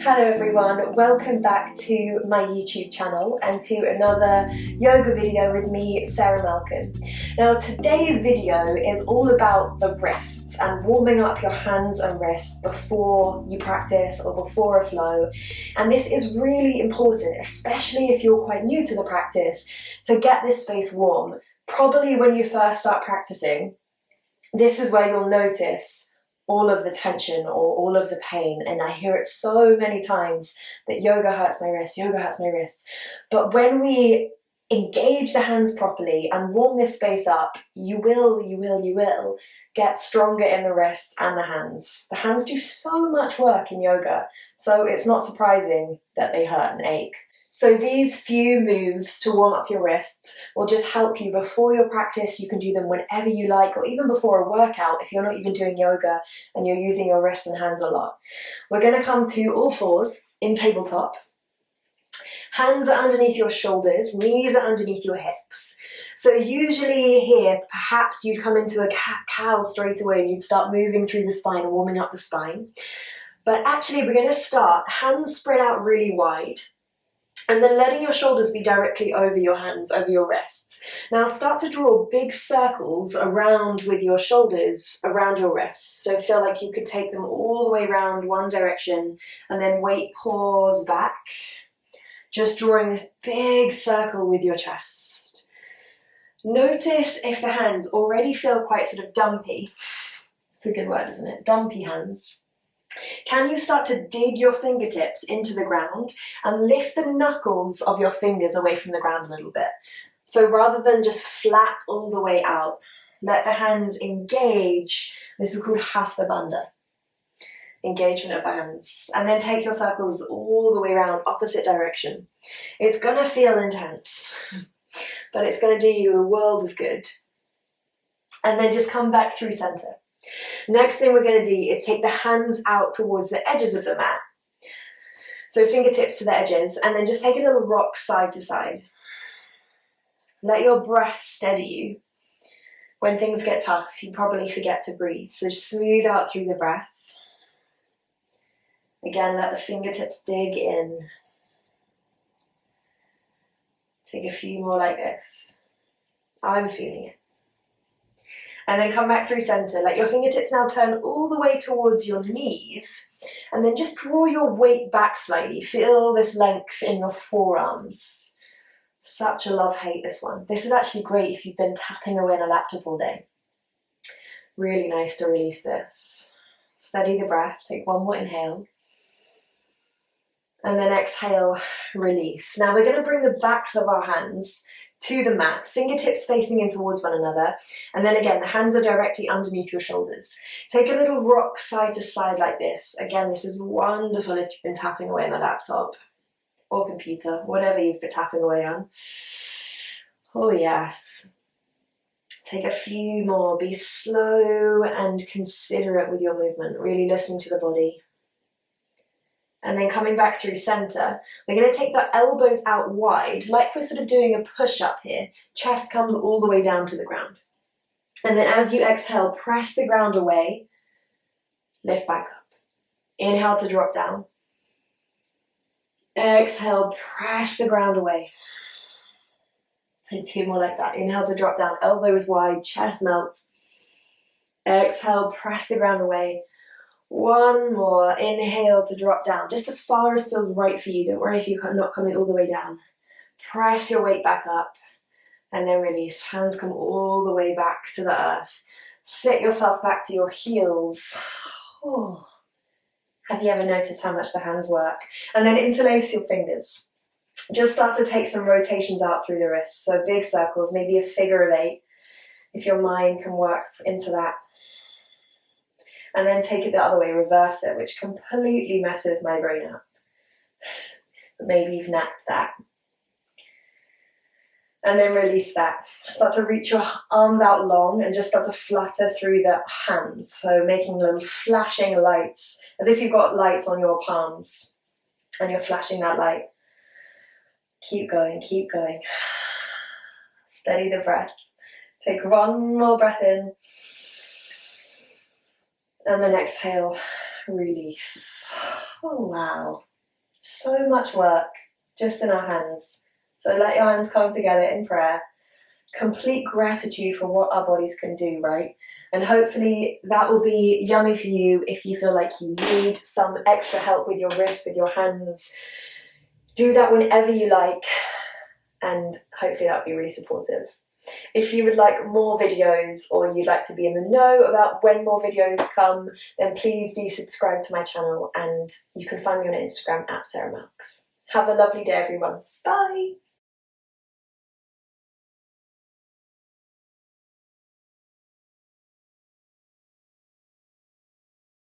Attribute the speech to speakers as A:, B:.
A: Hello everyone, welcome back to my YouTube channel and to another yoga video with me, Sarah Malcolm. Now today's video is all about the wrists and warming up your hands and wrists before you practice or before a flow. And this is really important, especially if you're quite new to the practice, to get this space warm. Probably when you first start practicing, this is where you'll notice all of the tension or all of the pain, and I hear it so many times that yoga hurts my wrists, yoga hurts my wrists. But when we engage the hands properly and warm this space up, you will get stronger in the wrists and the hands. The hands do so much work in yoga, so it's not surprising that they hurt and ache. So these few moves to warm up your wrists will just help you before your practice. You can do them whenever you like, or even before a workout if you're not even doing yoga and you're using your wrists and hands a lot. We're going to come to all fours in tabletop. Hands are underneath your shoulders, knees are underneath your hips. So usually here, perhaps you'd come into a cat-cow straight away and you'd start moving through the spine and warming up the spine. But actually we're going to start hands spread out really wide, and then letting your shoulders be directly over your hands, over your wrists. Now start to draw big circles around with your shoulders, around your wrists. So feel like you could take them all the way around one direction and then wait, pause back. Just drawing this big circle with your chest. Notice if the hands already feel quite sort of dumpy. It's a good word, isn't it? Dumpy hands. Can you start to dig your fingertips into the ground and lift the knuckles of your fingers away from the ground a little bit? So rather than just flat all the way out, let the hands engage. This is called Hasta Bandha. Engagement of the hands. And then take your circles all the way around, opposite direction. It's going to feel intense, but it's going to do you a world of good. And then just come back through center. Next thing we're going to do is take the hands out towards the edges of the mat. So fingertips to the edges, and then just take a little rock side to side. Let your breath steady you. When things get tough, you probably forget to breathe. So just smooth out through the breath. Again, let the fingertips dig in. Take a few more like this. I'm feeling it. And then come back through center. Let your fingertips now turn all the way towards your knees. And then just draw your weight back slightly. Feel this length in your forearms. Such a love-hate, this one. This is actually great if you've been tapping away on a laptop all day. Really nice to release this. Steady the breath. Take one more inhale. And then exhale, release. Now we're going to bring the backs of our hands to the mat, fingertips facing in towards one another, and then again the hands are directly underneath your shoulders. Take a little rock side to side like this. Again, this is wonderful if you've been tapping away on the laptop or computer, whatever you've been tapping away on. Oh yes. Take a few more. Be slow and considerate with your movement, really listening to the body. And then coming back through center, we're going to take the elbows out wide, like we're sort of doing a push-up here. Chest comes all the way down to the ground. And then as you exhale, press the ground away, lift back up. Inhale to drop down. Exhale, press the ground away. Take two more like that. Inhale to drop down, elbows wide, chest melts. Exhale, press the ground away. One more, inhale to drop down, just as far as feels right for you. Don't worry if you're not coming all the way down. Press your weight back up and then release. Hands come all the way back to the earth. Sit yourself back to your heels. Oh. Have you ever noticed how much the hands work? And then interlace your fingers. Just start to take some rotations out through the wrists. So big circles, maybe a figure of 8, if your mind can work into that. And then take it the other way, reverse it, which completely messes my brain up. But maybe you've napped that. And then release that. Start to reach your arms out long and just start to flutter through the hands. So making little flashing lights, as if you've got lights on your palms and you're flashing that light. Keep going, keep going. Steady the breath. Take one more breath in. And then exhale, release. Oh, wow. So much work just in our hands. So let your hands come together in prayer. Complete gratitude for what our bodies can do, right? And hopefully that will be yummy for you if you feel like you need some extra help with your wrists, with your hands. Do that whenever you like, and hopefully that'll be really supportive. If you would like more videos, or you'd like to be in the know about when more videos come, then please do subscribe to my channel, and you can find me on Instagram at Sarah Malks. Have a lovely day, everyone. Bye!